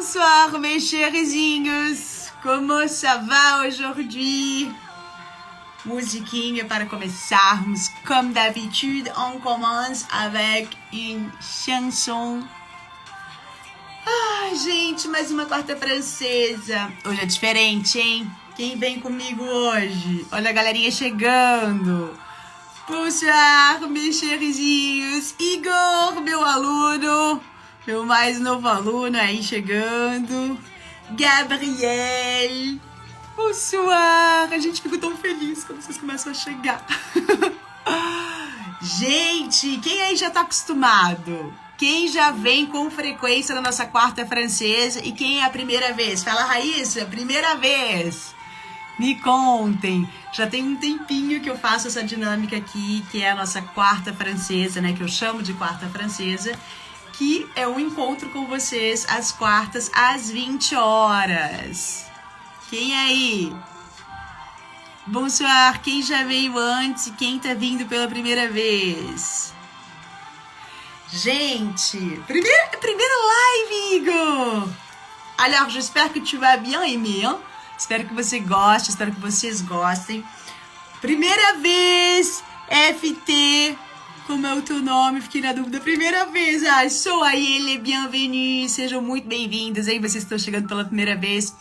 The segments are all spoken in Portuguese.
Bonsoir, mes cherizinhos! Como ça va aujourd'hui? Musiquinha para começarmos. Comme d'habitude, on commence avec une chanson. Ai, gente, mais uma quarta francesa. Hoje é diferente, hein? Quem vem comigo hoje? Olha a galerinha chegando. Bonsoir, meus cherizinhos. Igor, meu aluno. Meu mais novo aluno aí chegando. Gabriel. Bonsoir. A gente fica tão feliz quando vocês começam a chegar. Gente, quem aí já tá acostumado? Quem já vem com frequência na nossa quarta francesa e quem é a primeira vez? Fala, Raíssa, primeira vez. Me contem. Já tem um tempinho que eu faço essa dinâmica aqui, que é a nossa quarta francesa, né? Que eu chamo de quarta francesa, que é um encontro com vocês às quartas, às 20 horas. Quem aí? Bonsoir. Quem já veio antes e quem tá vindo pela primeira vez? Gente, primeira live, Igor! Alors, j'espère que tu vas bien aimer, hein? Espero que você goste, espero que vocês gostem. Primeira vez, FT, como é o teu nome? Fiquei na dúvida. Primeira vez, soyez les bienvenus, sejam muito bem-vindos, aí vocês estão chegando pela primeira vez.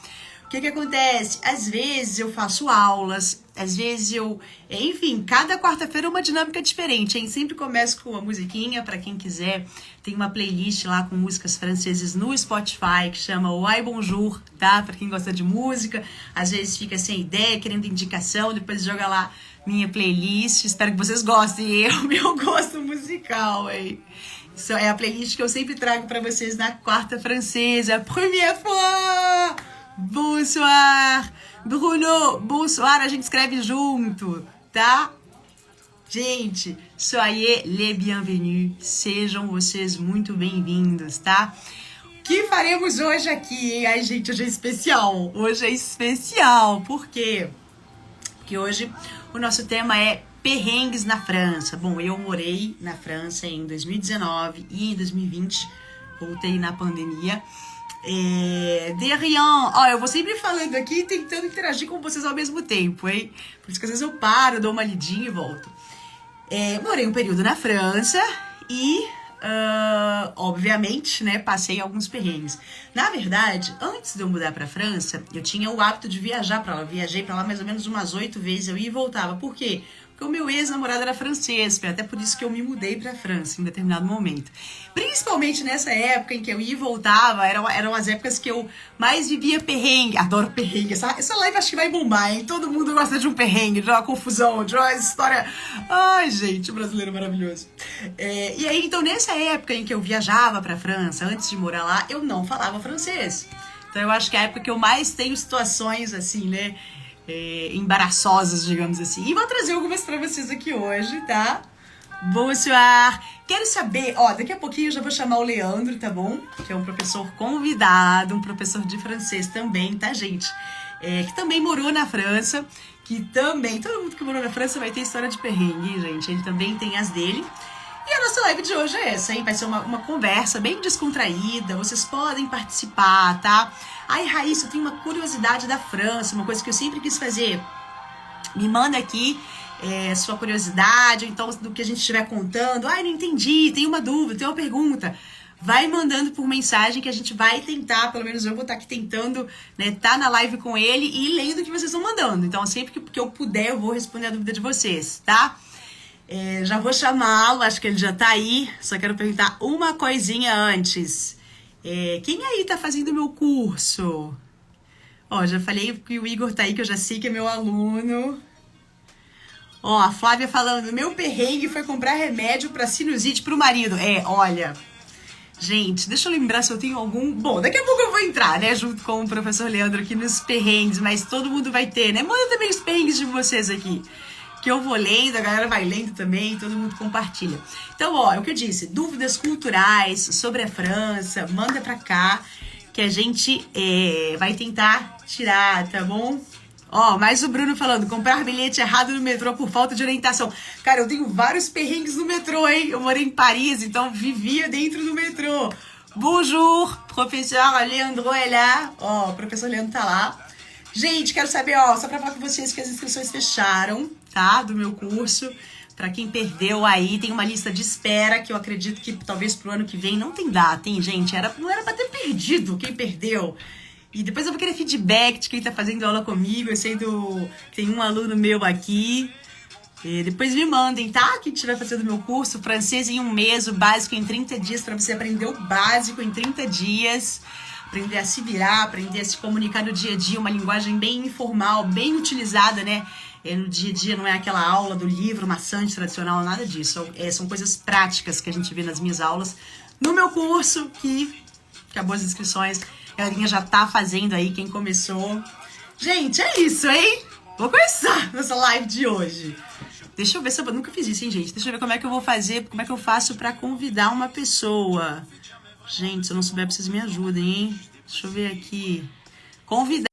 O que acontece? Às vezes eu faço aulas, às vezes enfim, cada quarta-feira é uma dinâmica diferente, hein? Sempre começo com uma musiquinha, para quem quiser. Tem uma playlist lá com músicas francesas no Spotify, que chama Oi Bonjour, tá? Para quem gosta de música, às vezes fica sem ideia, querendo indicação, depois joga lá minha playlist. Espero que vocês gostem, meu gosto musical, hein? Isso é a playlist que eu sempre trago para vocês na quarta francesa. Première fois! Bonsoir, Bruno, bonsoir, a gente escreve junto, tá? Gente, soyez les bienvenus, sejam vocês muito bem-vindos, tá? O que faremos hoje aqui, hein? Ai, gente, hoje é especial, por quê? Porque hoje o nosso tema é perrengues na França. Bom, eu morei na França em 2019 e em 2020 voltei na pandemia. De rien. Eu vou sempre falando aqui, tentando interagir com vocês ao mesmo tempo, hein? Por isso que às vezes eu paro, dou uma lidinha e volto. Morei um período na França e, obviamente, né, passei alguns perrengues. Na verdade, antes de eu mudar pra França, eu tinha o hábito de viajar pra lá. Viajei pra lá mais ou menos umas 8 vezes, eu ia e voltava. Por quê? Porque o meu ex-namorado era francês, foi até por isso que eu me mudei pra França em determinado momento. Principalmente nessa época em que eu ia e voltava, eram as épocas que eu mais vivia perrengue. Adoro perrengue. Essa live acho que vai bombar, hein? Todo mundo gosta de um perrengue, de uma confusão, de uma história... Ai, gente, brasileiro maravilhoso. E aí, então, nessa época em que eu viajava pra França, antes de morar lá, eu não falava francês. Então, eu acho que é a época que eu mais tenho situações, assim, né? Embaraçosas, digamos assim. E vou trazer algumas pra vocês aqui hoje, tá? Bonsoir! Quero saber, daqui a pouquinho eu já vou chamar o Leandro, tá bom? Que é um professor convidado, um professor de francês também, tá, gente? Que também morou na França, que também, todo mundo que morou na França vai ter história de perrengue, gente. Ele também tem as dele. E a nossa live de hoje é essa, hein? Vai ser uma conversa bem descontraída, vocês podem participar, tá? Ai, Raíssa, eu tenho uma curiosidade da França, uma coisa que eu sempre quis fazer. Me manda aqui sua curiosidade, ou então do que a gente estiver contando. Ai, não entendi, tenho uma dúvida, tenho uma pergunta. Vai mandando por mensagem que a gente vai tentar, pelo menos eu vou estar aqui tentando, né, tá na live com ele e lendo o que vocês estão mandando. Então, sempre que eu puder, eu vou responder a dúvida de vocês, tá? Já vou chamá-lo, acho que ele já tá aí, só quero perguntar uma coisinha antes. Quem aí tá fazendo meu curso? Já falei que o Igor tá aí, que eu já sei que é meu aluno. A Flávia falando, meu perrengue foi comprar remédio pra sinusite pro marido. Olha, gente, deixa eu lembrar se eu tenho algum... Bom, daqui a pouco eu vou entrar, né, junto com o professor Leandro aqui nos perrengues, mas todo mundo vai ter, né? Manda também os perrengues de vocês aqui, que eu vou lendo, a galera vai lendo também, todo mundo compartilha. Então, é o que eu disse, dúvidas culturais sobre a França, manda pra cá, que a gente vai tentar tirar, tá bom? Mais o Bruno falando, comprar bilhete errado no metrô por falta de orientação. Cara, eu tenho vários perrengues no metrô, hein? Eu morei em Paris, então vivia dentro do metrô. Bonjour, professeur Leandro é lá. Ó, o professor Leandro tá lá. Gente, quero saber, ó, só pra falar com vocês que as inscrições fecharam, tá? Do meu curso. Pra quem perdeu aí, tem uma lista de espera que eu acredito que talvez pro ano que vem não tem data, hein, gente? Não era pra ter perdido quem perdeu. E depois eu vou querer feedback de quem tá fazendo aula comigo. Eu sei que tem um aluno meu aqui. E depois me mandem, tá? Quem estiver fazendo meu curso, francês em 1 mês, o básico em 30 dias, para você aprender o básico em 30 dias, aprender a se virar, aprender a se comunicar no dia a dia, uma linguagem bem informal, bem utilizada, né? No dia a dia não é aquela aula do livro maçante tradicional, nada disso. São coisas práticas que a gente vê nas minhas aulas. No meu curso, que acabou as inscrições, a galerinha já tá fazendo aí, quem começou. Gente, é isso, hein? Vou começar nossa live de hoje. Deixa eu ver se eu nunca fiz isso, hein, gente? Deixa eu ver como é que eu vou fazer, como é que eu faço pra convidar uma pessoa. Gente, se eu não souber, vocês me ajudem, hein? Deixa eu ver aqui. Convidar.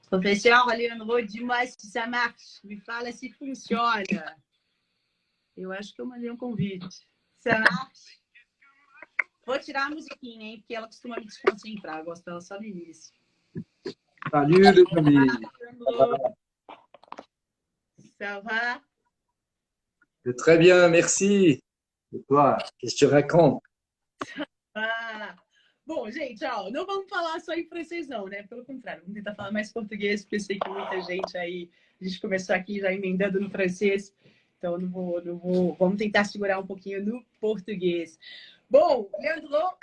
Professor Leandro, dis-moi se ça marche. Me fala se funciona. Eu acho que eu mandei um convite. Ça marche? Vou tirar a musiquinha, hein? Porque ela costuma me desconcentrar. Eu gosto dela só no início. Salut les amis. Ça va? Très bien, merci. Et toi, qu'est-ce que tu racontes? Ah. Bom, gente, ó, não vamos falar só em francês não, né? Pelo contrário, vamos tentar falar mais português, porque eu sei que muita gente aí, a gente começou aqui já emendando no francês, então não vou, vamos tentar segurar um pouquinho no português. Bom, Leandro,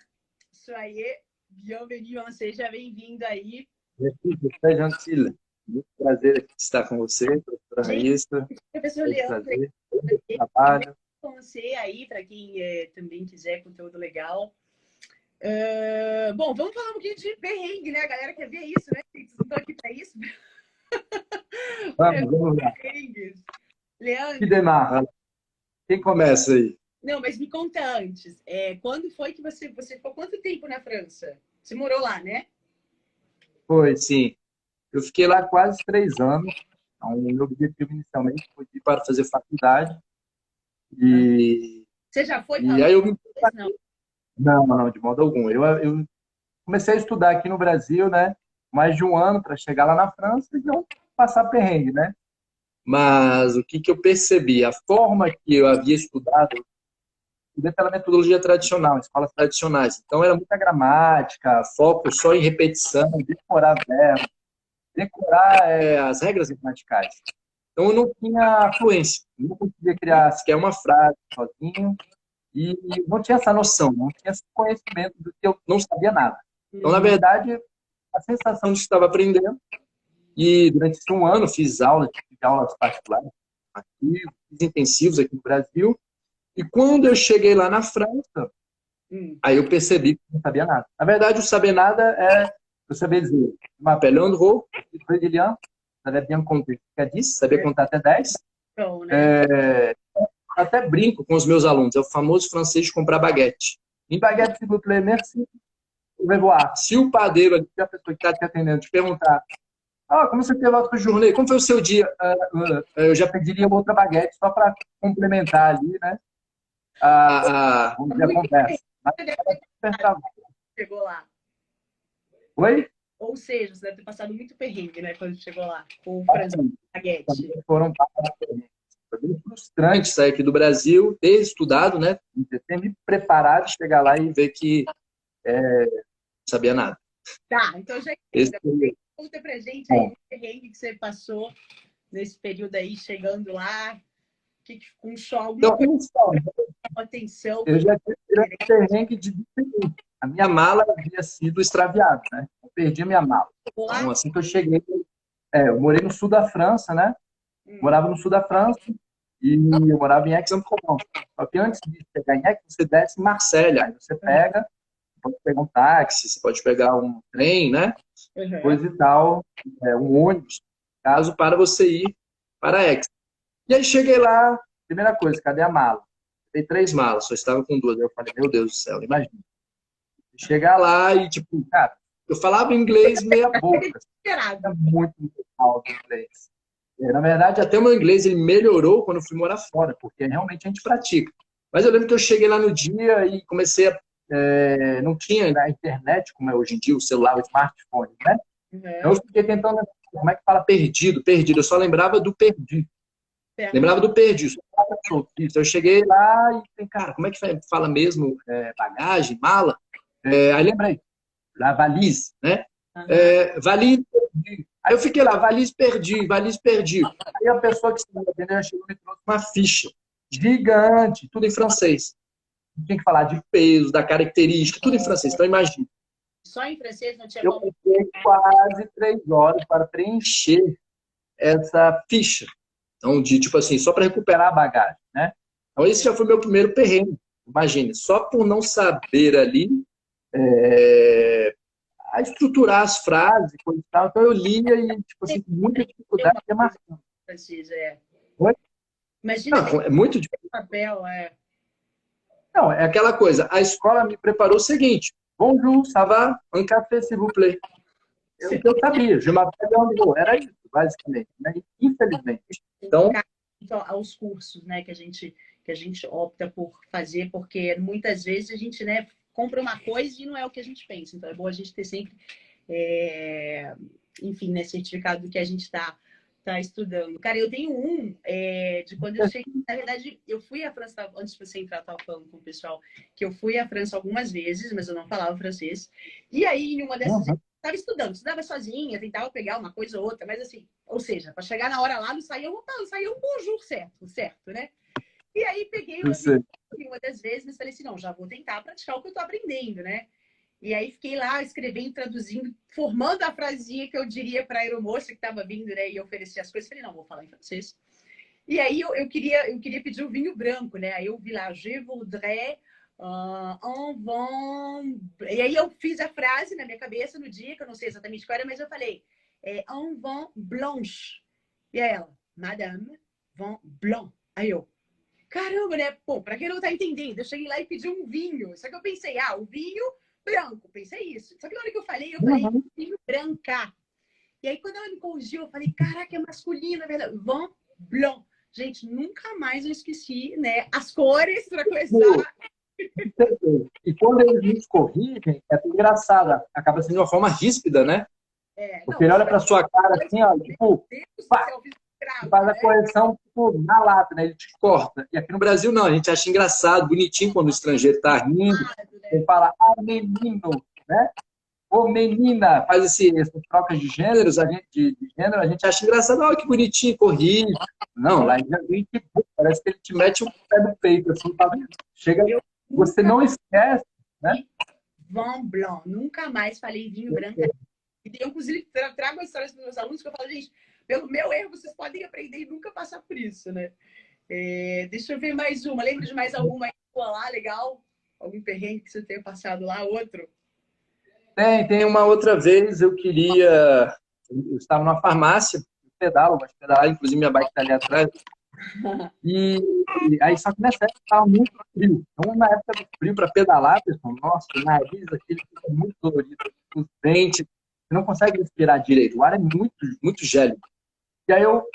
soyez bienvenue, seja bem-vindo aí. Merci, c'est très gentil. Muito prazer aqui estar com você, professora Raíssa. Professor Leandro, trabalho. Conhecer aí, para quem também quiser conteúdo legal. Bom, vamos falar um pouquinho de perrengue, né? A galera quer ver isso, né? Vocês não estão aqui para isso? Vamos lá. Leandro. Que demarra? Quem começa aí? Não, mas me conta antes. Quando foi que você ficou quanto tempo na França? Você morou lá, né? Foi, sim. Eu fiquei lá quase 3 anos. Então, o meu objetivo inicialmente foi ir para fazer faculdade. E... Você já foi? E aí eu me... Não, de modo algum. Eu comecei a estudar aqui no Brasil, né? Mais de 1 ano para chegar lá na França e não passar perrengue, né? Mas o que eu percebi? A forma que eu havia estudado, estudei pela metodologia tradicional, escolas tradicionais. Então era muita gramática, foco só em repetição, decorar verbos, decorar as regras gramaticais. Então eu não tinha fluência, não conseguia criar sequer uma frase sozinho. E não tinha essa noção, não tinha esse conhecimento do que eu não sabia nada. Então, na verdade, a sensação de que estava aprendendo. E durante esse 1 ano fiz aulas particulares, aqui, fiz intensivos aqui no Brasil. E quando eu cheguei lá na França, aí eu percebi que não sabia nada. Na verdade, o saber nada é eu saber dizer, je m'appelle Leandro, je suis brésilien, saber bien compter jusqu'à 10, saber contar até 10. Bom, né? Até brinco com os meus alunos, é o famoso francês de comprar baguete. Em baguete, s'il vous plaît, merci. Au revoir. Se o padeiro, a pessoa que está te atendendo, te perguntar como você teve a outra journée, como foi o seu dia? Eu já pediria outra baguete só para complementar ali, né? A conversa. Chegou lá. Oi? Ou seja, você deve ter passado muito perrengue, né, quando chegou lá, com o francês baguete. Foram foi bem frustrante sair aqui do Brasil, ter estudado, né? Ter me preparado, chegar lá e ver que não sabia nada. Tá, então já entendo. Conta pra gente aí o perrengue que você passou nesse período aí, chegando lá, com show, atenção. Eu já tive perrengue de diferente. A minha mala havia sido extraviada, né? Eu perdi a minha mala. Então, assim que eu cheguei, eu morei no sul da França, né? Morava no sul da França e eu morava em Aix-en-Provence. Só que antes de chegar em Aix, você desce em Marselha. Aí você pode pegar um táxi, você pode pegar um trem, né? Coisa e tal, um ônibus, caso para você ir para Aix. E aí cheguei lá, primeira coisa, cadê a mala? Tem 3 malas, só estava com 2. Aí eu falei, meu Deus do céu, imagina. Chegar lá e, tipo, cara, eu falava inglês meia boca. Era muito mal de inglês. Na verdade, até o meu inglês ele melhorou quando eu fui morar fora, porque realmente a gente pratica. Mas eu lembro que eu cheguei lá no dia e comecei a... não tinha na internet, como é hoje em dia, o celular, o smartphone, né? Então eu Uhum. fiquei tentando lembrar, como é que fala perdido, perdido. Eu só lembrava do perdi. Perdi. Lembrava do perdi. Só lembrava do soltício. Eu cheguei lá e falei, cara, como é que fala mesmo bagagem, mala? Aí lembrei, la valise, né? Aham. Valise, perdi. Aí eu fiquei lá, valise, perdi, valise, perdi. Aí a pessoa que estava atendendo chegou e me trouxe uma ficha gigante, tudo em francês. Tinha que falar de peso, da característica, tudo em francês. Então, imagina. Só em francês não tinha Eu como. passei quase 3 horas para preencher essa ficha. Então, de tipo assim, só para recuperar a bagagem, né? Então, esse já foi meu primeiro perrengue. Imagine, só por não saber ali é, a estruturar as frases, coisa e tal. Então, eu lia e, tipo assim, com muita Tem dificuldade uma de coisa marcar. em francês, é. Oi? Imagina, tem Não, é muito difícil. papel, é. Não, é aquela coisa. A escola me preparou o seguinte: Bonjour, ça va? Un café, s'il vous plaît. O que eu sabia, je m'appelle Andrew. Era isso, basicamente, né? Infelizmente. Então, Então, aos cursos, né, que a gente opta por fazer, porque muitas vezes a gente, né, compra uma coisa e não é o que a gente pensa. Então é bom a gente ter sempre, é, enfim, né, certificado do que a gente tá estudando. Cara, eu tenho de quando eu cheguei. Na verdade, eu fui à França, antes de você entrar, eu tava falando com o pessoal, que eu fui à França algumas vezes, mas eu não falava francês. E aí, em uma dessas vezes, eu estava estudava sozinha, tentava pegar uma coisa ou outra, mas assim, ou seja, para chegar na hora lá, não saía um bonjour certo, né? E aí peguei eu sei. uma das vezes, mas falei assim, não, já vou tentar praticar o que eu tô aprendendo, né? E aí fiquei lá escrevendo, traduzindo, formando a frasinha que eu diria para a aeromoça que estava vindo, né, e oferecer as coisas. Falei, não, vou falar em francês. E aí eu queria pedir o vinho branco, né? Aí eu vi lá, je voudrais un vin. E aí eu fiz a frase na minha cabeça no dia, que eu não sei exatamente qual era, mas eu falei, un vin blanche. E aí ela, madame, vin blanc. Aí eu, caramba, né? Pô, pra quem não tá entendendo, eu cheguei lá e pedi um vinho. Só que eu pensei, o vinho branco. Pensei isso. Só que na hora que eu falei Uhum. vinho branca. E aí, quando ela me corrigiu, eu falei, caraca, é masculino, é verdade. Vin blanc. Gente, nunca mais eu esqueci, né? As cores para começar. E quando eles nos corrigem, é engraçado, acaba sendo de uma forma ríspida, né? Porque Não, ele olha para sua cara dois, assim, ó, meu tipo, Deus do pá, céu, fiz um e cravo, faz a né? correção tipo, na lata, né? Ele te corta. E aqui no Brasil, não, a gente acha engraçado, bonitinho quando o estrangeiro tá rindo. Né? Ele fala, menino, né? Ô, menina, faz essas trocas de gêneros, de gênero, a gente acha engraçado, olha que bonitinho, corrige. Não, lá já vem que parece que ele te mete o pé no peito, assim, tá vendo? Chega, Eu você nunca não esquece, né? vi Vin blanc, nunca mais falei vinho branco. E eu, inclusive, trago as histórias para os meus alunos que eu falo, gente, pelo meu erro, vocês podem aprender e nunca passar por isso, né? Deixa eu ver mais uma. Lembra de mais alguma aí lá, legal? Algum perrengue que você tenha passado lá? Outro? Tem uma outra vez eu estava numa farmácia, pedalo, gosto de pedalar, inclusive minha bike está ali atrás, e, aí só que nessa época estava muito frio. Então, na época do frio, para pedalar, pessoal, nossa, o nariz aqui fica muito dolorido, os dentes, você não consegue respirar direito, o ar é muito, muito gélido. E aí eu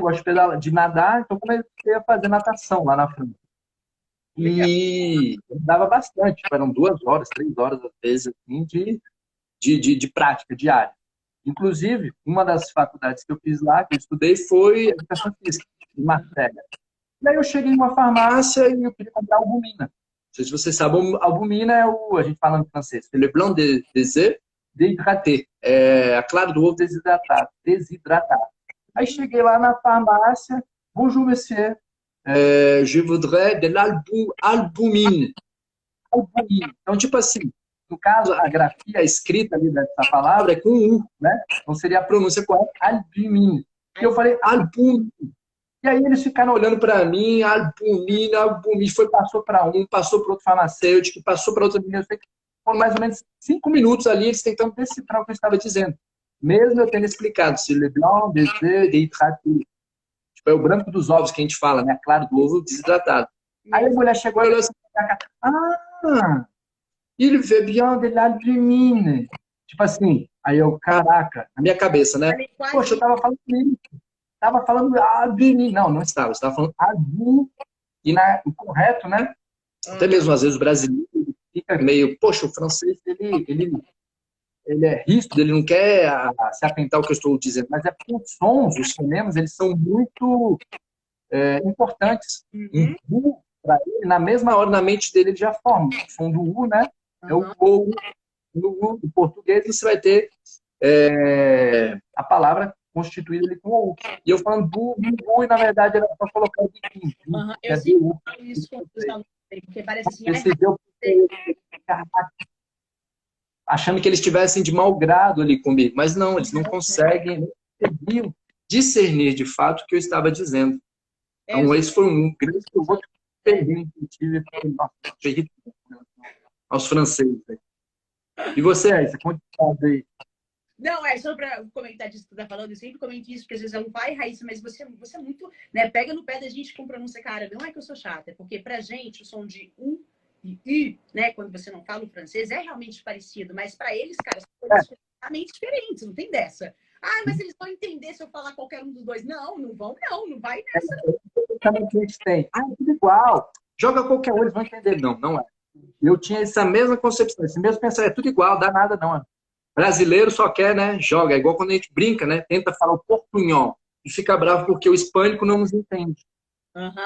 gosto de pedalar, de nadar, então comecei a fazer natação lá na frente. Legal. E dava bastante, tipo, eram 2 horas, 3 horas às vezes, assim, de prática diária. Inclusive, uma das faculdades que eu fiz lá, que eu estudei, foi Educação Física, em Matéria. E aí eu cheguei em uma farmácia e eu queria comprar albumina. Não sei se você sabe, albumina é a gente fala em francês, c'est le blanc des œufs déshydratés, é a clara do ovo desidratado. Aí cheguei lá na farmácia, bonjour, monsieur, je voudrais de l'albumine. Albumina. Então, tipo assim, no caso, a grafia, a escrita ali dessa palavra é com U, né? Então seria a pronúncia correta, albumina. E eu falei, albumina. E aí eles ficaram olhando para mim, albumina, albumina. Passou para um, passou para outro farmacêutico, passou para outra menina. Foram mais ou menos 5 minutos ali, eles tentando decifrar o que eu estava dizendo. Mesmo eu tendo explicado, se le blanc des œufs déshydratés. Tipo, é o branco dos ovos que a gente fala, né? Claro do ovo desidratado. Aí a mulher chegou e olhou assim, ah, il veut bien de l'albumine. Tipo assim, aí eu, caraca, na minha cabeça, né? Falei quase Poxa, eu isso. tava falando albumine. Não, não estava. Eu estava falando albumina. O correto, né? Até mesmo às vezes o brasileiro fica meio, poxa, o francês, ele é ríspido, ele não quer se atentar ao que eu estou dizendo, mas é porque os sons, os fonemas, eles são muito importantes. Um U, para ele, na mesma hora, na mente dele, ele já forma. O som do U, né? É o ou. No português, você vai ter a palavra constituída ali com o U. E eu falando bu, bu, e na verdade era só colocar o biquinho. Eu sempre falo isso com os alunos, porque parece assim, achando que eles estivessem de mau grado ali comigo, mas não, eles não conseguem, não conseguiam discernir de fato o que eu estava dizendo. Então, esse foi um grande pergunta que eu tive aos franceses. E você, Raíssa, conta aí. Não, só para comentar disso que você está falando, eu sempre comento isso, porque às vezes é um pai, Raíssa, mas você é muito, né, pega no pé da gente com pronúncia, cara, não é que eu sou chata, é porque pra gente o som de U e I, né, quando você não fala o francês, é realmente parecido, mas para eles, cara, são coisas completamente diferentes, não tem dessa. Ah, mas eles vão entender se eu falar qualquer um dos dois. Não, não vão, não vai nessa. É tudo igual. Joga qualquer um, eles vão entender. Não, não é. Eu tinha essa mesma concepção, esse mesmo pensamento, é tudo igual, dá nada não. É. Brasileiro só quer, né, joga. É igual quando a gente brinca, né, tenta falar o portunhol e fica bravo porque o hispânico não nos entende.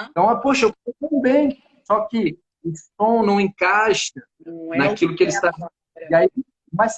Então, poxa, eu estou bem, só que o som não encaixa naquilo que ele está... E aí, mas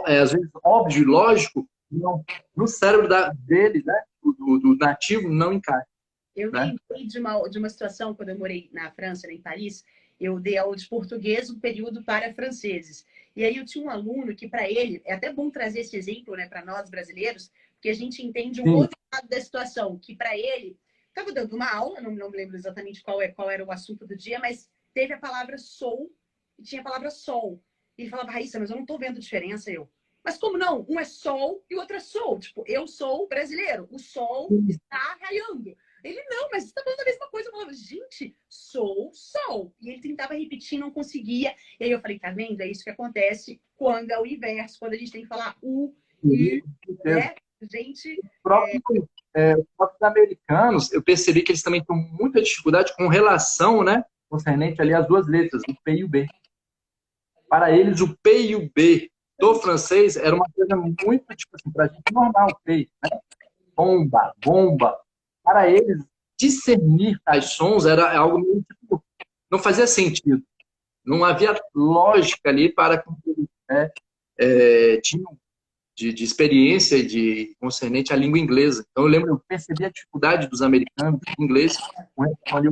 às vezes, óbvio e lógico, não, no cérebro dele, né, do nativo, não encaixa. Eu lembrei de uma situação, quando eu morei na França, em Paris, eu dei aula de português um período para franceses. E aí eu tinha um aluno que, para ele, é até bom trazer esse exemplo, né, para nós brasileiros, porque a gente entende um outro lado da situação, que para ele, estava dando uma aula, não me lembro exatamente qual era o assunto do dia, mas teve a palavra sou e tinha a palavra sol. E ele falava, Raíssa, mas eu não estou vendo diferença, Mas como não? Um é sol e o outro é sol. Tipo, eu sou brasileiro, o sol está raiando. Ele, não, mas você está falando a mesma coisa. Eu falava, gente, sou sol. E ele tentava repetir, não conseguia. E aí eu falei, tá vendo? É isso que acontece quando é o inverso, quando a gente tem que falar o, i, né? Gente... Os próprios americanos, eu percebi que eles também têm muita dificuldade com relação, né, concernente ali às duas letras, o P e o B. Para eles, o P e o B do francês era uma coisa muito, tipo assim, para a gente normal, P, né? Bomba, bomba. Para eles, discernir tais sons era algo meio tipo, não fazia sentido. Não havia lógica ali para que eles, né, tinham de experiência de concernente à língua inglesa. Então, eu percebi a dificuldade dos americanos, do inglês, com relação ao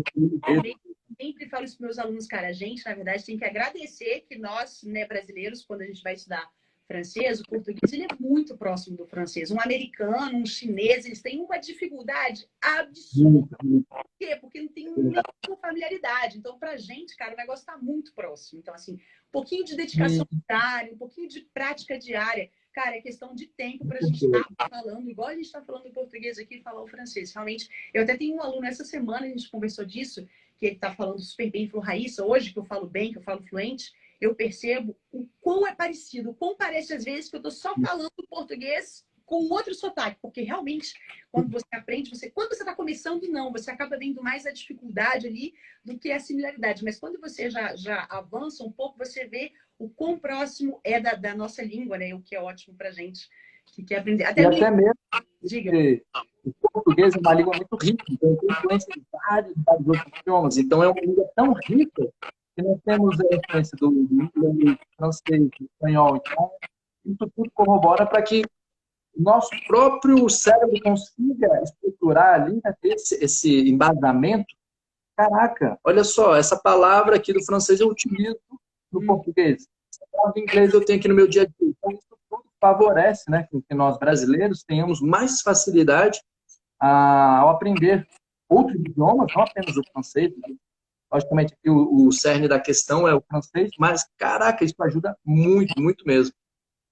sempre falo isso para meus alunos, cara, a gente, na verdade, tem que agradecer que nós, né, brasileiros, quando a gente vai estudar francês, o português, ele é muito próximo do francês. Um americano, um chinês, eles têm uma dificuldade absurda. Por quê? Porque não tem nenhuma familiaridade. Então, pra gente, cara, o negócio tá muito próximo. Então, assim, um pouquinho de dedicação diária, um pouquinho de prática diária. Cara, é questão de tempo para a gente estar falando, igual a gente está falando o português aqui, falar o francês. Realmente, eu até tenho um aluno, essa semana a gente conversou disso, que ele está falando super bem, falou, Raíssa, hoje que eu falo bem, que eu falo fluente, eu percebo o quão é parecido, o quão parece às vezes que eu estou só falando português com outro sotaque, porque realmente, quando você aprende, quando você está começando, não, você acaba vendo mais a dificuldade ali do que a similaridade, mas quando você já avança um pouco, você vê o quão próximo é da nossa língua, né? O que é ótimo pra gente que quer aprender. Até mesmo diga. O português é uma língua muito rica, então tem influência de vários outros idiomas. Então é uma língua tão rica que nós temos a influência do inglês, do francês, do espanhol. Então, isso tudo corrobora para que o nosso próprio cérebro consiga estruturar ali, né, ter esse embasamento. Caraca, olha só, essa palavra aqui do francês eu utilizo no português. Essa palavra em inglês eu tenho aqui no meu dia a dia. Então, isso tudo favorece, né, que nós brasileiros tenhamos mais facilidade ao aprender outros idiomas, não apenas o francês. Logicamente, aqui o cerne da questão é o francês, mas, caraca, isso ajuda muito, muito mesmo.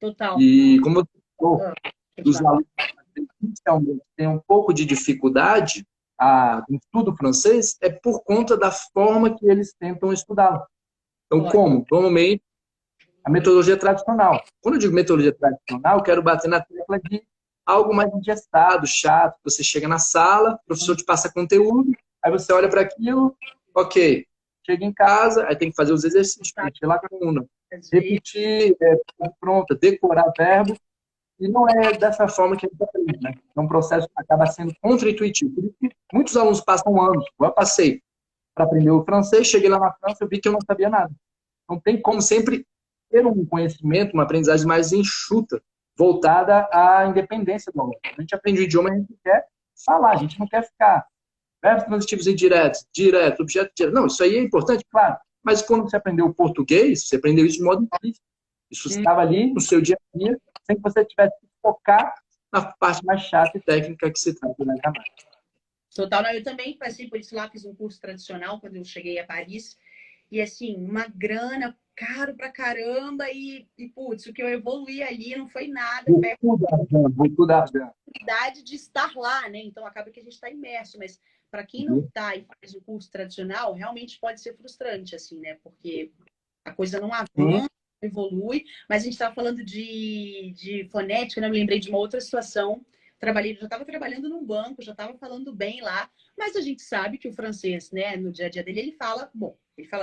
Total. E como eu falou, os alunos inicialmente têm um pouco de dificuldade no estudo francês, é por conta da forma que eles tentam estudar. Então, como? Normalmente, a metodologia tradicional. Quando eu digo metodologia tradicional, eu quero bater na tecla de algo mais engessado, chato. Você chega na sala, o professor te passa conteúdo, Aí você olha para aquilo, ok. Chega em casa, aí tem que fazer os exercícios, repetir lacuna, repetir, pronta, decorar verbo. E não é dessa forma que a gente aprende, né? É um processo que acaba sendo contra-intuitivo. Por isso que muitos alunos passam anos. Eu passei para aprender o francês, cheguei lá na França, eu vi que eu não sabia nada. Não tem como sempre ter um conhecimento, uma aprendizagem mais enxuta, voltada à independência do aluno. A gente aprende o idioma, a gente quer falar, a gente não quer ficar verbos transitivos indiretos, direto, objeto direto. Não, isso aí é importante, claro. Mas quando você aprendeu o português, você aprendeu isso de modo implícito. Isso estava ali no seu dia a dia, sem que você tivesse que focar na parte mais chata e técnica que se trata da gramática. Total, não, eu também passei por isso lá, fiz um curso tradicional quando eu cheguei a Paris. E assim, uma grana, caro pra caramba, putz, o que eu evoluí ali não foi nada perto da oportunidade de estar lá, né? Então acaba que a gente está imerso, mas para quem não está e faz o curso tradicional, realmente pode ser frustrante, assim, né? Porque a coisa não avança, evolui, mas a gente estava falando de fonética, né? Eu me lembrei de uma outra situação. Já estava trabalhando num banco, já estava falando bem lá, mas a gente sabe que o francês, né, no dia a dia dele, ele fala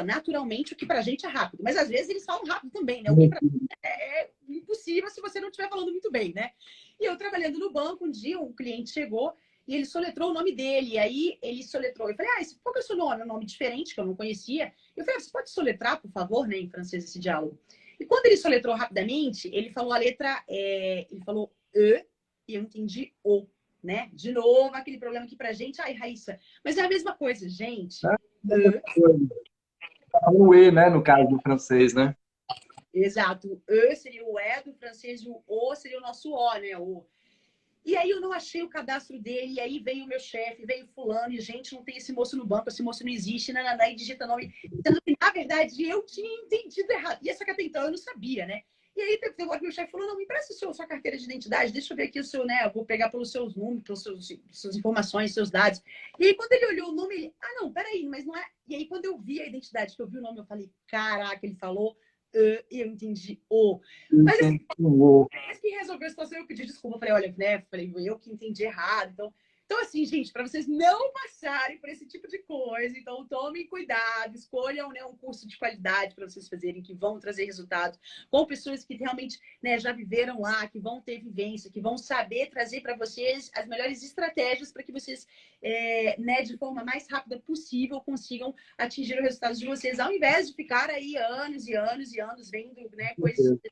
naturalmente o que pra gente é rápido, mas às vezes eles falam rápido também, né? O que pra gente é impossível se você não estiver falando muito bem, né? E eu trabalhando no banco, um dia um cliente chegou e ele soletrou o nome dele, e aí ele soletrou. Eu falei, qual que é o seu nome? É um nome diferente que eu não conhecia. Eu falei, você pode soletrar, por favor, né, em francês esse diálogo? E quando ele soletrou rapidamente, ele falou a letra, ele falou E, e eu entendi O, né? De novo, aquele problema aqui pra gente. Ai, Raíssa, mas é a mesma coisa, gente. O E, né, no caso do francês, né? Exato. O E seria o E do francês e o O seria o nosso O, né? O. E aí eu não achei o cadastro dele, e aí veio o meu chefe, veio fulano, e gente, não tem esse moço no banco, esse moço não existe, nananá, e digita nome. Sendo que, na verdade, eu tinha entendido errado. E essa que até então eu não sabia, né? E aí teve hora que meu chefe falou, não, me empresta sua carteira de identidade, deixa eu ver aqui o seu, né? Eu vou pegar pelos seus números, pelas suas informações, seus dados. E aí, quando ele olhou o nome, ele, não, peraí, mas não é. E aí, quando eu vi a identidade, que eu vi o nome, eu falei, caraca, ele falou, eu entendi o. Mas assim, que resolveu a situação, eu pedi desculpa. Falei, olha, né? Falei, eu que entendi errado. Então assim, gente, para vocês não passarem por esse tipo de coisa, então tomem cuidado, escolham, né, um curso de qualidade para vocês fazerem, que vão trazer resultados, com pessoas que realmente, né, já viveram lá, que vão ter vivência, que vão saber trazer para vocês as melhores estratégias para que vocês, né, de forma mais rápida possível, consigam atingir os resultados de vocês, ao invés de ficar aí anos e anos e anos vendo, né, coisas que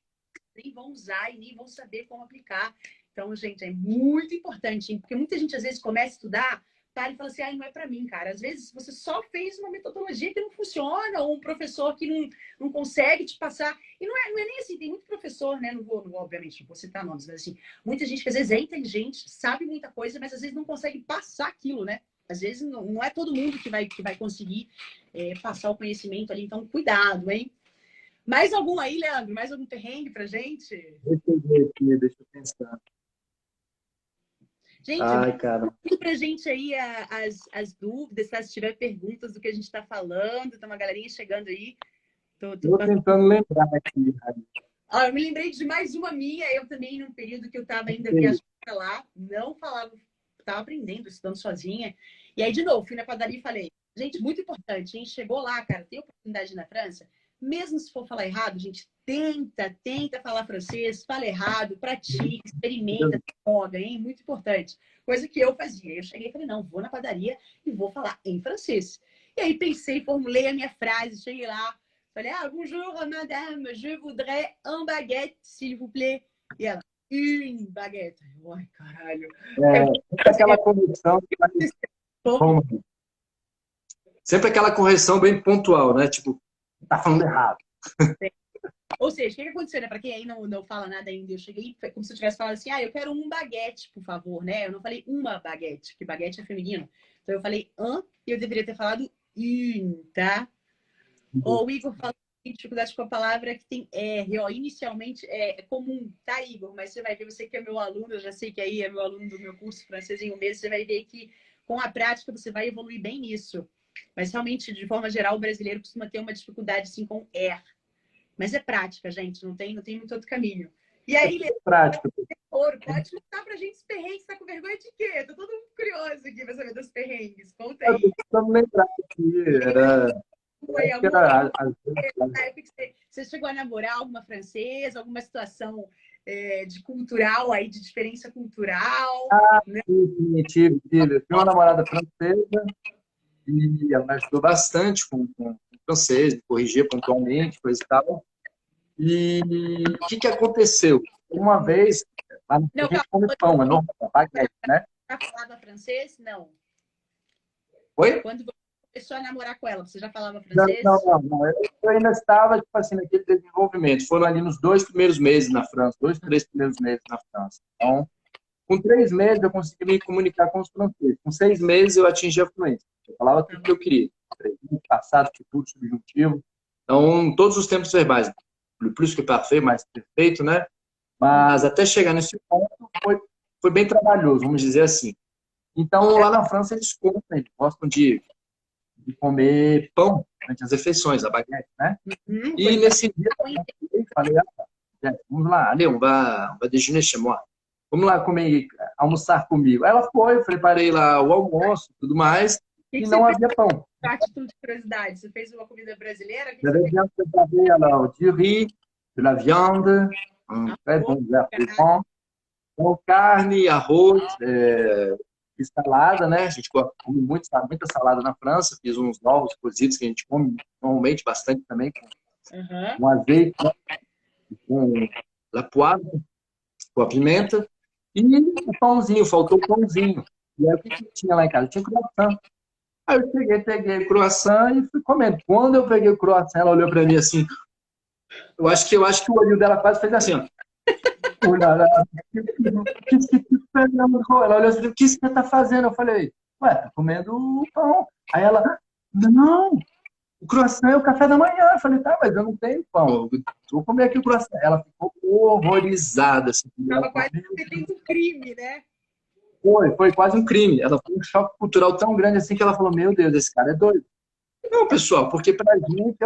nem vão usar e nem vão saber como aplicar. Então, gente, é muito importante, hein? Porque muita gente, às vezes, começa a estudar, para e fala assim, não é para mim, cara. Às vezes, você só fez uma metodologia que não funciona, ou um professor que não consegue te passar. E não é nem assim, tem muito professor, né? Obviamente, não vou citar nomes, mas assim, muita gente que às vezes é inteligente, sabe muita coisa, mas às vezes não consegue passar aquilo, né? Às vezes, não é todo mundo que vai conseguir passar o conhecimento ali. Então, cuidado, hein? Mais algum aí, Leandro? Mais algum perrengue pra gente? Deixa eu ver aqui, deixa eu pensar. Gente, cara. tudo pra gente aí as dúvidas, tá? Se tiver perguntas do que a gente tá falando, tem uma galerinha chegando aí. Tô tentando lembrar aqui. Eu me lembrei de mais uma minha, eu também, num período que eu tava ainda viajando pra lá, não falava, tava aprendendo, estudando sozinha. E aí, de novo, fui na padaria e falei, gente, muito importante, hein? Chegou lá, cara, tem oportunidade na França, mesmo se for falar errado, gente, tenta falar francês, fala errado, pratica, experimenta, joga, hein? Muito importante. Coisa que eu fazia. Eu cheguei e falei, não, vou na padaria e vou falar em francês. E aí pensei, formulei a minha frase, cheguei lá, falei, bonjour, madame, je voudrais un baguette, s'il vous plaît. E ela, une baguette. Ai, caralho. Aquela correção que vai... Sempre aquela correção bem pontual, né? Tipo, tá falando errado. Ou seja, o que aconteceu, né? Para quem aí não fala nada ainda, eu cheguei como se eu tivesse falado assim, eu quero um baguete, por favor, né? Eu não falei uma baguete, porque baguete é feminino. Então eu falei e eu deveria ter falado une, tá? Ou o Igor falou que tem dificuldade com a palavra que tem R, inicialmente é comum, tá, Igor? Mas você vai ver, você que é meu aluno, eu já sei que aí é meu aluno do meu curso francês em um mês, você vai ver que com a prática você vai evoluir bem nisso. Mas realmente, de forma geral, o brasileiro costuma ter uma dificuldade assim com R. Mas é prática, gente, não tem muito outro caminho. E aí, prática. Ouro, pode contar pra gente os perrengues. Tá com vergonha de quê? Tô todo mundo curioso aqui pra saber dos perrengues. Conta Eu aí. tô tentando lembrar aqui, Foi acho que amor? era, Na época que você chegou a namorar alguma francesa, alguma situação de cultural aí, de diferença cultural, né? tive. Eu tinha uma namorada francesa e ela me ajudou bastante com o francês, me corrigia pontualmente, coisa e tal. E o que aconteceu? Uma vez, lá a Não, gente calma, come pão, é normal, baguete, né? já falava francês? Não. Oi? Quando você começou a namorar com ela, você já falava Não, não, francês? não, não. Eu ainda estava, tipo assim, naquele desenvolvimento. Foram ali nos 2 primeiros meses na França, 2, 3 primeiros meses na França. Então, com 3 meses eu consegui me comunicar com os franceses. Com 6 meses eu atingi a fluência. Eu falava tudo que eu queria. Presente, passado, futuro, subjuntivo. Então, todos os tempos verbais. Plus que parfait, mais perfeito, né? Mas até chegar nesse ponto foi bem trabalhoso, vamos dizer assim. Então, lá na França eles comem, eles gostam de comer pão durante as refeições, a baguete, né? E Coisa nesse dia eu falei, vamos lá, allez, on va déjeuner chez moi. Vamos lá comer, almoçar comigo. Aí ela foi, preparei lá o almoço, tudo mais, que e você não fez? havia pão. Título de curiosidade, você fez uma comida brasileira? O que você J'avais fez? bien préparé alors du riz, de la viande, un très Arroz, bon verre de pão, com carne, arroz, e salada, né? A gente come muita salada na França, fiz uns novos cozidos que a gente come normalmente bastante também, com azeite, né? Com la poivre, com a pimenta, e o pãozinho, faltou o pãozinho. E aí o que tinha lá em casa? Tinha croissant. Aí eu peguei o croissant e fui comendo. Quando eu peguei o croissant, ela olhou para mim assim, eu acho que o olho dela quase fez assim, ó. Olha, ela olhou assim, o que você está fazendo? Eu falei, ué, tá comendo o pão. Aí ela, não, o croissant é o café da manhã. Eu falei, tá, mas eu não tenho pão. Eu vou comer aqui o croissant. Ela ficou horrorizada. Assim, ela Estava falou, quase cometendo um crime, né? foi quase um crime. Ela foi um choque cultural tão grande assim que ela falou, meu Deus, esse cara é doido. Não, pessoal, porque pra gente,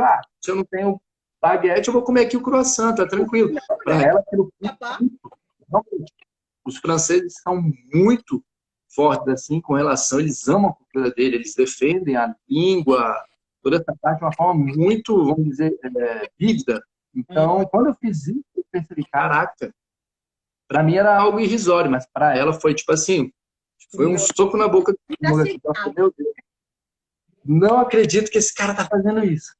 se eu não tenho baguete, eu vou comer aqui o croissant, tá tranquilo. Não, Para né? ela, aquilo Papá. os franceses são muito fortes assim com relação, eles amam a cultura dele, eles defendem a língua, toda essa parte de uma forma muito, vamos dizer, vívida. Então, quando eu fiz isso, eu percebi, caraca, para mim era algo irrisório, mas para ela foi tipo assim, foi um soco na boca do estômago, assim, ela falou, meu Deus, não acredito que esse cara tá fazendo isso.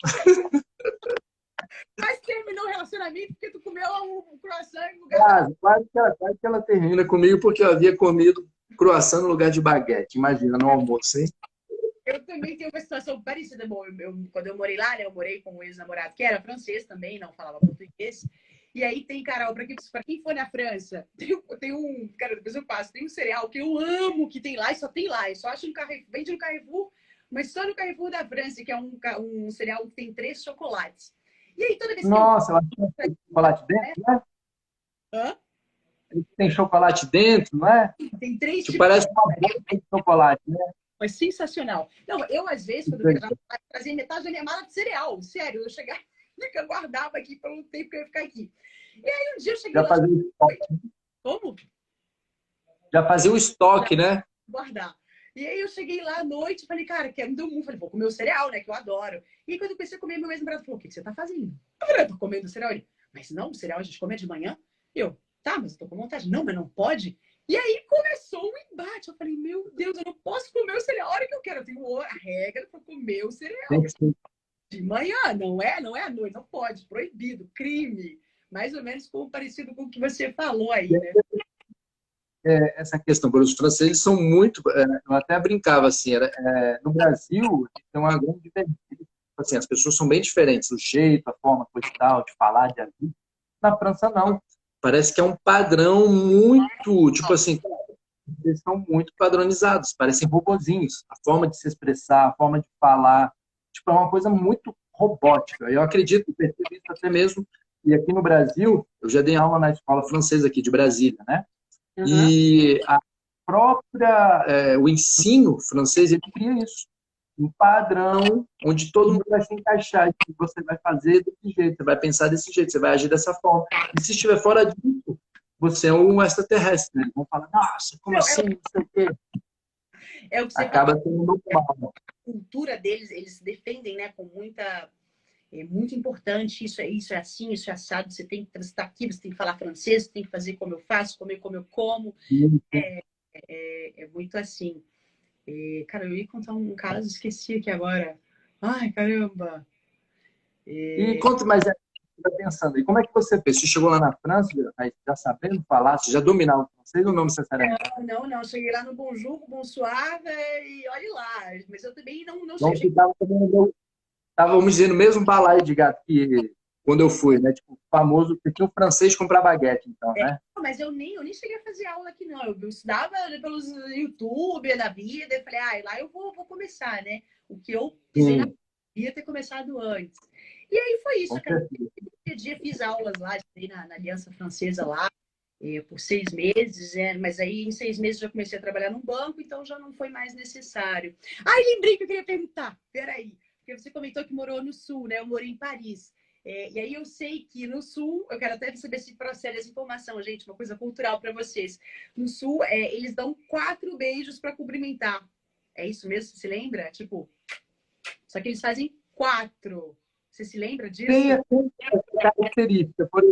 Mas terminou o relacionamento porque tu comeu um croissant em lugar Quase que ela termina comigo porque eu havia comido croissant no lugar de baguete. Imagina, no almoço, hein? Eu também tenho uma situação parecida. Bom, quando eu morei lá, né, eu morei com um ex-namorado que era francês também, não falava português. E aí tem, Carol, para quem for na França, tem um. Cara, depois eu passo, tem um cereal que eu amo que tem lá e só tem lá. Eu só acho no Carrefour, vende no Carrefour, mas só no Carrefour da França, que é um cereal que tem 3 chocolates. E aí toda vez que eu. Nossa, ela tem chocolate dentro, né? Hã? Tem chocolate dentro, não é? Tem 3 Que tipos. parece uma bolsa de chocolate, né? Foi sensacional. Não, eu, às vezes, quando eu viajava, fazia metade da minha mala de cereal. Sério, eu chegava, eu guardava aqui para o tempo que eu ia ficar aqui. E aí um dia eu cheguei Já lá. fazia o estoque, Como? já fazia o estoque, né? Guardar. E aí eu cheguei lá à noite e falei, cara, quero me dar um. Falei, vou comer o cereal, né? Que eu adoro. E aí quando eu comecei a comer, meu ex-namorado falou, o que você tá fazendo? Eu falei, eu tô comendo cereal. Ele, mas não, o cereal a gente come de manhã? Eu, tá, mas eu tô com vontade. Não, mas não pode? E aí começou o embate. Eu falei, meu Deus, eu não posso comer o cereal a hora que eu quero. Eu tenho a regra para comer o cereal. De manhã, não é à noite, não pode, proibido, crime. Mais ou menos como parecido com o que você falou aí, né? Essa questão, porque os franceses são muito, eu até brincava assim, no Brasil tem uma grande diferença, assim, as pessoas são bem diferentes, o jeito, a forma, coisa e tal, de falar, de agir. Na França não, parece que é um padrão muito, tipo assim, eles são muito padronizados, parecem robozinhos, a forma de se expressar, a forma de falar, tipo, é uma coisa muito robótica. Eu acredito, percebi isso até mesmo, e aqui no Brasil, eu já dei aula na escola francesa aqui de Brasília, né? E a o ensino francês, ele cria isso. Um padrão onde todo mundo vai se encaixar. E você vai fazer desse jeito, você vai pensar desse jeito, você vai agir dessa forma. E se estiver fora disso, você é um extraterrestre, né? Eles vão falar, nossa, como assim, não sei o quê. É o que você Acaba fala, sendo normal. a cultura deles, eles defendem, né, com muita... É muito importante, isso é assim, isso é assado, você tem que estar aqui, você tem que falar francês, você tem que fazer como eu faço, comer como eu como. É muito assim. Cara, eu ia contar um caso, esqueci aqui agora. Ai, caramba! E conta, mas tá pensando, e como é que você fez? Você chegou lá na França, aí já sabendo falar, você já dominava o francês ou não necessariamente? Não, cheguei lá no Bonjour, Bonsoir e olhe lá. Mas eu também não Então sei. você estava, vamos dizer, no mesmo balaio de gato que quando eu fui, né? Tipo, famoso, que tinha o francês comprar baguete, então, né? Mas eu nem cheguei a fazer aula aqui, não. Eu estudava pelos YouTube da vida e falei, lá eu vou começar, né? O que eu pisei na ia ter começado antes. E aí foi isso, cara. Dia fiz aulas lá, estudei na Aliança Francesa lá, por 6 meses, mas aí em 6 meses já comecei a trabalhar num banco, então já não foi mais necessário. Lembrei que eu queria perguntar, peraí, porque você comentou que morou no Sul, né? Eu morei em Paris. E aí eu sei que no Sul, eu quero até saber se procede essa informação, gente, uma coisa cultural para vocês. No Sul, eles dão 4 beijos para cumprimentar. É isso mesmo? Você se lembra? Tipo, só que eles fazem 4. Você se lembra disso? Tem essa característica, por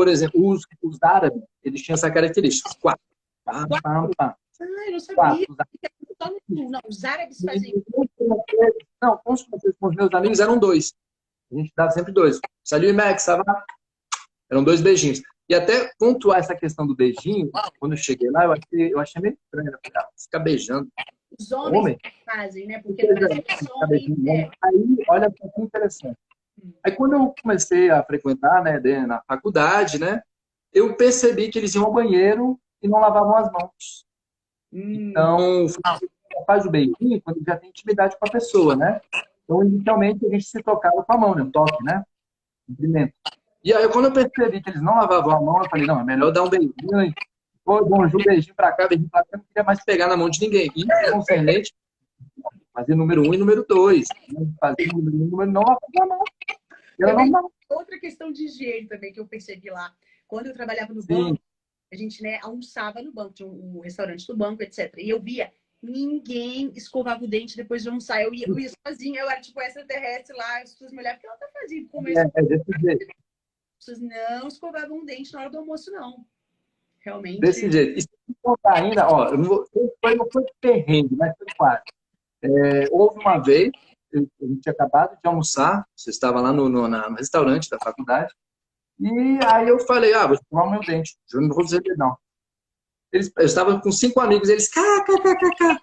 exemplo, os árabes, eles tinham essa característica, 4. Pá, pá, pá. Eu não sabia. 4. Só no Sul. Não, os árabes fazem... Não, com os meus amigos eram 2. A gente dava sempre 2. Salut, Max, ça va? Eram 2 beijinhos. E até pontuar essa questão do beijinho, quando eu cheguei lá, eu achei meio estranho. Ficar beijando. Os homens fazem, né? Porque no Brasil os homens... Aí, olha que interessante. Aí, quando eu comecei a frequentar, né, na faculdade, né, eu percebi que eles iam ao banheiro e não lavavam as mãos. Então, faz o beijinho quando já tem intimidade com a pessoa, né? Então, inicialmente, a gente se tocava com a mão, né? O toque, né? Cumprimento. E aí, quando eu percebi que eles não lavavam a mão, eu falei, não, é melhor dar um beijinho. Pô, bonjour, beijinho pra cá, beijinho pra cá. Eu não queria mais pegar na mão de ninguém. E, concernente, fazer número 1 e número 2. Fazer número 1 e número não lavava a mão. Era normal. Outra questão de higiene também que eu percebi lá. Quando eu trabalhava no banco, a gente, né, almoçava no banco, tinha um restaurante do banco, etc. E eu via ninguém escovava o dente depois de almoçar. Eu ia sozinha, eu era tipo extraterrestre lá, as pessoas me olhavam, o que ela tá fazendo? Desse jeito. As pessoas não escovavam o dente na hora do almoço, não. Realmente. Desse jeito. E se contar ainda, ó, não foi perrengue, mas foi quase. Houve uma vez, a gente tinha acabado de almoçar, você estava lá no restaurante da faculdade, e aí eu falei, vou escovar o meu dente, eu não vou dizer não. Eu estava com 5 amigos, eles, kkkk.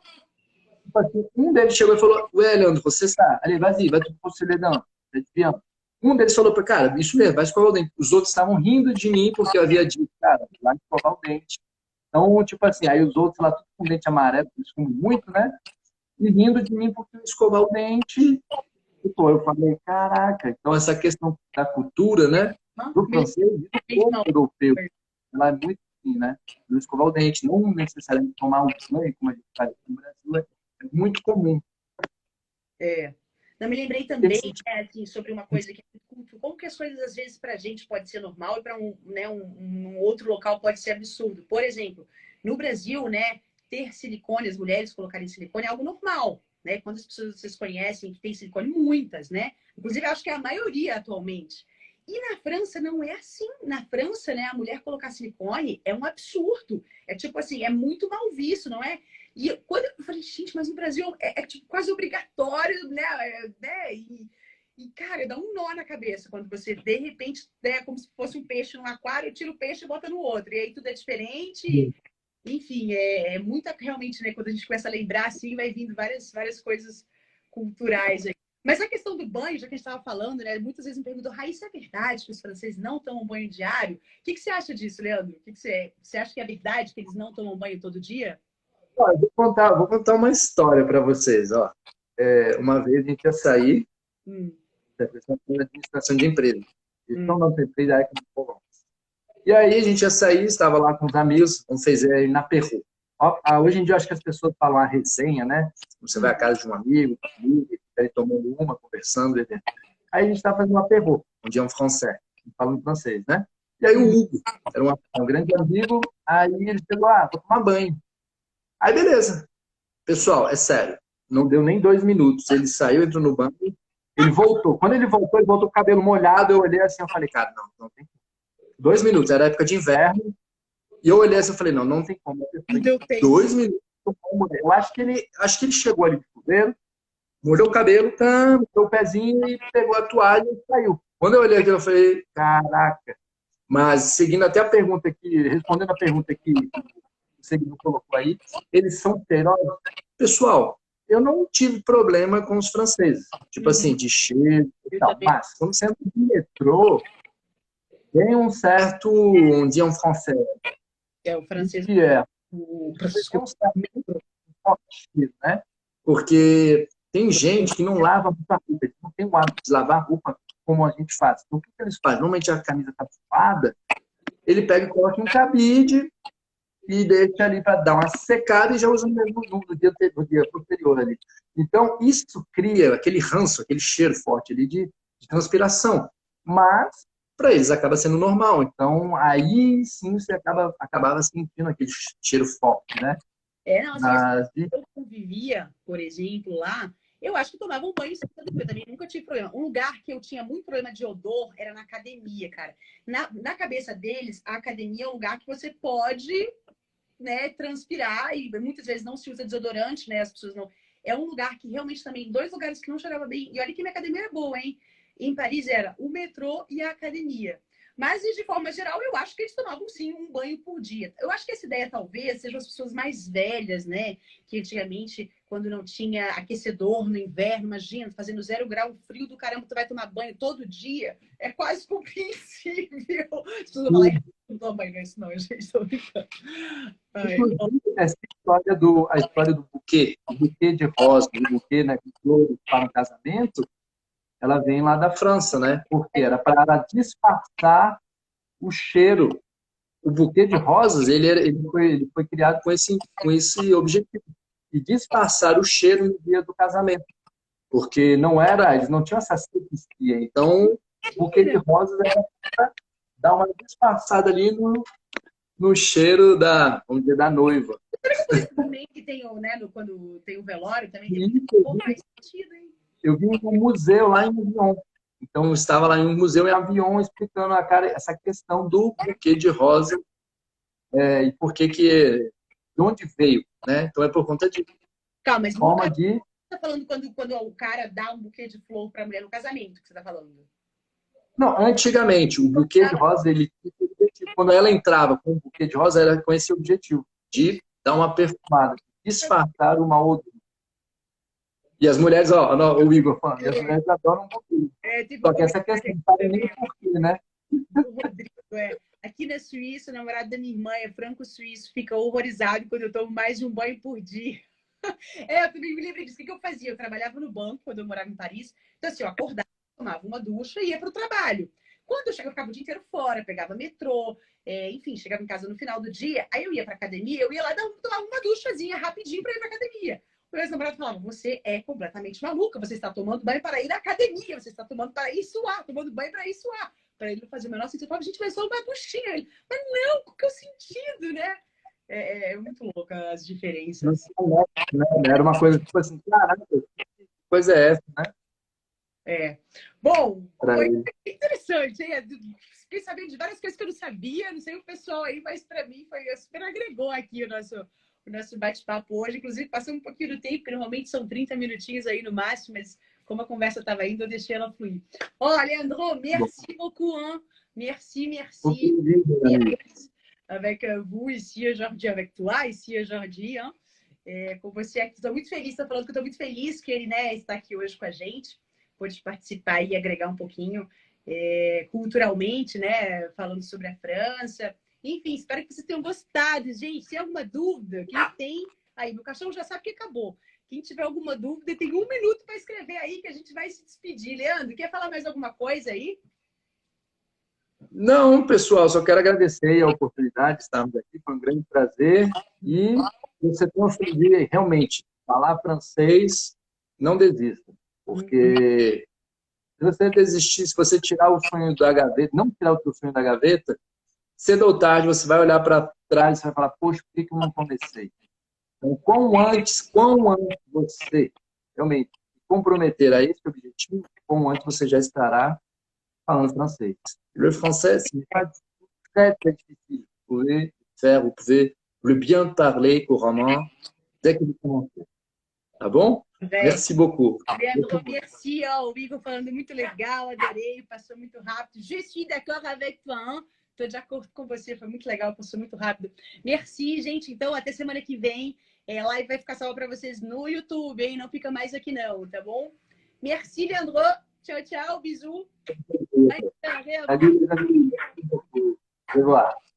Um deles chegou e falou, ué, Leandro, você está, allez, vas-y, vai pro dedão, desviando. Um deles falou, cara, isso mesmo, vai escovar o dente. Os outros estavam rindo de mim porque eu havia dito, cara, vai escovar o dente. Então, tipo assim, aí os outros lá, tudo com dente amarelo, eles fumam muito, né? E rindo de mim porque eu escovar o dente. Eu falei, caraca, então essa questão da cultura, né? Do francês e do povo europeu, ela é muito assim, né? Não escovar o dente, não necessariamente tomar um banho, como a gente faz aqui no Brasil, é muito comum. Não me lembrei também, assim, sobre uma coisa que como que as coisas às vezes para a gente pode ser normal e para um outro local pode ser absurdo. Por exemplo, no Brasil, né, ter silicone, as mulheres colocarem silicone é algo normal, né? Quantas pessoas vocês conhecem que tem silicone? Muitas, né? Inclusive, acho que é a maioria atualmente. E na França não é assim. Na França, né, a mulher colocar silicone é um absurdo. É tipo assim, é muito mal visto, não é? E quando eu falei, gente, mas no Brasil é tipo, quase obrigatório, né? E, cara, dá um nó na cabeça quando você, de repente, né, como se fosse um peixe num aquário, tira o peixe e bota no outro. E aí tudo é diferente. Enfim, muita, realmente, né? Quando a gente começa a lembrar, assim, vai vindo várias coisas culturais aí. Mas a questão do banho, já que a gente estava falando, né? Muitas vezes me perguntam, Raíssa, é verdade que os franceses não tomam banho diário? O que você acha disso, Leandro? Você acha que é verdade que eles não tomam banho todo dia? Eu vou contar uma história para vocês. Ó. Uma vez a gente ia sair da administração de empresa. Então, não tem empresa aí com E aí a gente ia sair, estava lá com os amigos, vamos fazer na Perru. Hoje em dia, acho que as pessoas falam a resenha, né? Você vai à casa de um amigo, aí tomando uma, conversando. Aí a gente estava fazendo uma Perru, onde é um francês, falando francês, né? E aí o Hugo, era um grande amigo, aí ele chegou, vou tomar banho. Aí beleza. Pessoal, é sério, não deu nem 2 minutos. Ele saiu, entrou no banho, ele voltou. Quando ele voltou com o cabelo molhado, eu olhei assim, eu falei, cara, não tem 2 minutos, era época de inverno, e eu olhei assim, eu falei, não tem como. Não deu tempo. 2 minutos. Eu acho que ele chegou ali de chuveiro, molhou o cabelo, botou o pezinho e pegou a toalha e saiu. Quando eu olhei aqui, eu falei, caraca. Mas, seguindo até a pergunta aqui, respondendo a pergunta que o seguidor colocou aí, eles são cheirosos? Pessoal, eu não tive problema com os franceses. Tipo assim, de cheiro e tal. Mas, quando você entra de metrô, tem um certo, um dia um francês. O francês. Que é O um certo forte cheiro, né? Porque tem gente que não lava muita roupa, eles não tem o hábito de lavar roupa como a gente faz. Então, o que eles fazem? Normalmente a camisa está suada, ele pega e coloca um cabide e deixa ali para dar uma secada e já usa mesmo no dia posterior ali. Então, isso cria aquele ranço, aquele cheiro forte ali de transpiração. Mas, para eles, acaba sendo normal. Então, aí sim você acabava sentindo aquele cheiro forte, né? Eu convivia, por exemplo, lá, eu acho que tomava um banho sem eu também nunca tive problema. Um lugar que eu tinha muito problema de odor era na academia, cara. Na cabeça deles, a academia é um lugar que você pode, né, transpirar e muitas vezes não se usa desodorante, né? As pessoas não. É um lugar que realmente também, 2 lugares que não cheirava bem. E olha que minha academia era boa, hein? Em Paris era o metrô e a academia. Mas, de forma geral, eu acho que eles tomavam, sim, um banho por dia. Eu acho que essa ideia, talvez, sejam as pessoas mais velhas, né? Que antigamente, quando não tinha aquecedor no inverno, imagina, fazendo 0 grau, frio do caramba, tu vai tomar banho todo dia. É quase compreensível. As pessoas vão falar, não toma banho, não é isso não, gente, estou brincando. Essa história do buquê, o buquê de rosa, o buquê, né, de flores para um casamento, ela vem lá da França, né? Porque era para disfarçar o cheiro. O buquê de rosas, ele foi criado com esse objetivo, de disfarçar o cheiro no dia do casamento. Porque eles não tinham essa sepsia. Então, o buquê de rosas era para dar uma disfarçada ali no cheiro vamos dizer, da noiva. Também que tem, né, quando tem o velório, também tem muito mais sentido, hein? Eu vi um museu lá em Lyon. Então, eu estava lá em um museu em Avion explicando essa questão do buquê de rosa e por que de onde veio, né? Então, é por conta de Calma, mas forma de... Você tá falando quando o cara dá um buquê de flor para a mulher no casamento, que você tá falando? Não, antigamente, o buquê de rosa, quando ela entrava com o buquê de rosa, era com esse objetivo, de dar uma perfumada, disfarçar uma outra. E as mulheres, o Igor falando, as mulheres adoram um pouquinho. Só que essa questão não sabe nem por quê, né? O Rodrigo, aqui na Suíça, o namorado da minha irmã é franco-suíço, fica horrorizado quando eu tomo mais de um banho por dia. Eu também me lembro disso. O que eu fazia? Eu trabalhava no banco quando eu morava em Paris. Então, assim, eu acordava, tomava uma ducha e ia para o trabalho. Quando eu chegava, eu ficava o dia inteiro fora, pegava metrô, enfim, chegava em casa no final do dia, aí eu ia para academia, eu ia lá tomar uma duchazinha rapidinho para ir para academia. O meu ex-namorado falava, você é completamente maluca, você está tomando banho para ir à academia, você está tomando para ir suar, tomando banho para ir suar. Para ele não fazer o menor sentido. Eu falava, gente, mas só uma duchinha. Ele, mas não, qual que é o sentido, né? É muito louca as diferenças. Era uma coisa tipo assim, caraca, que coisa é essa, né? Bom, foi interessante, hein? Fiquei sabendo de várias coisas que eu não sabia, não sei o pessoal aí, mas para mim super agregou aqui o nosso bate-papo hoje. Inclusive, passamos um pouquinho do tempo, que normalmente são 30 minutinhos aí no máximo, mas como a conversa estava indo, eu deixei ela fluir. Leandro, merci beaucoup, hein? Merci. Avec vous ici aujourd'hui, avec toi ici aujourd'hui, hein? Com você aqui, estou muito feliz, estou falando que estou muito feliz que ele, né, está aqui hoje com a gente, pôde participar e agregar um pouquinho culturalmente, né, falando sobre a França. Enfim, espero que vocês tenham gostado. Gente, se tem alguma dúvida, quem tem, aí meu cachorro já sabe que acabou. Quem tiver alguma dúvida, tem 1 minuto para escrever aí que a gente vai se despedir. Leandro, quer falar mais alguma coisa aí? Não, pessoal, só quero agradecer a oportunidade de estarmos aqui, foi um grande prazer. E você conseguir realmente falar francês, não desista, porque Se você desistir, se você tirar o sonho da gaveta, não tirar o seu sonho da gaveta, cedo ou tarde você vai olhar para trás e vai falar, poxa, por que eu não comecei? Então, quão antes você realmente se comprometer a esse objetivo, quão antes você já estará falando francês. Le français, ce n'est pas très, très difficile. Vous pouvez le bien parler couramment dès que vous commencez. Tá bom? Merci beaucoup. Leandro, merci. Ó, o Igor falando muito legal, adorei, passou muito rápido. Je suis d'accord avec toi, hein? Tô de acordo com você, foi muito legal, passou muito rápido. Merci, gente. Então, até semana que vem. A live vai ficar salva para vocês no YouTube, hein? Não fica mais aqui não, tá bom? Merci, Leandro. Tchau, tchau. Bisous. Salut les amis. Au revoir.